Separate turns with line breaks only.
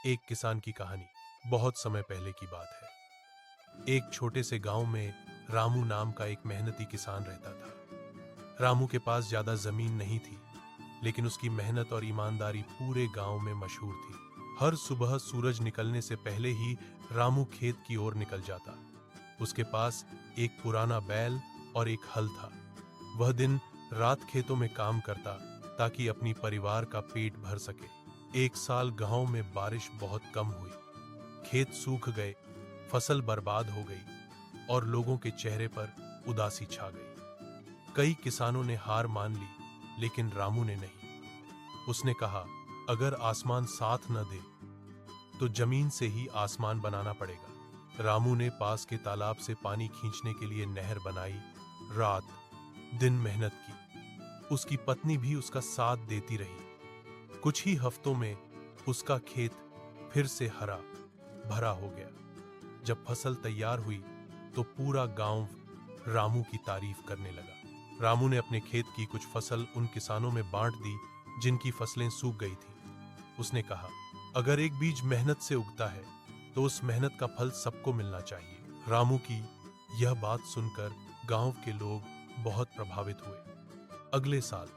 एक किसान की कहानी। बहुत समय पहले की बात है। एक छोटे से गांव में रामू नाम का एक मेहनती किसान रहता था। रामू के पास ज्यादा जमीन नहीं थी, लेकिन उसकी मेहनत और ईमानदारी पूरे गांव में मशहूर थी। हर सुबह सूरज निकलने से पहले ही रामू खेत की ओर निकल जाता। उसके पास एक पुराना बैल और एक हल था। वह दिन रात खेतों में काम करता ताकि अपनी परिवार का पेट भर सके। एक साल गांव में बारिश बहुत कम हुई। खेत सूख गए, फसल बर्बाद हो गई और लोगों के चेहरे पर उदासी छा गई। कई किसानों ने हार मान ली, लेकिन रामू ने नहीं। उसने कहा, अगर आसमान साथ न दे तो जमीन से ही आसमान बनाना पड़ेगा। रामू ने पास के तालाब से पानी खींचने के लिए नहर बनाई। रात दिन मेहनत की। उसकी पत्नी भी उसका साथ देती रही। कुछ ही हफ्तों में उसका खेत फिर से हरा भरा हो गया। जब फसल तैयार हुई तो पूरा गांव रामू की तारीफ करने लगा। रामू ने अपने खेत की कुछ फसल उन किसानों में बांट दी जिनकी फसलें सूख गई थी। उसने कहा, अगर एक बीज मेहनत से उगता है तो उस मेहनत का फल सबको मिलना चाहिए। रामू की यह बात सुनकर गांव के लोग बहुत प्रभावित हुए। अगले साल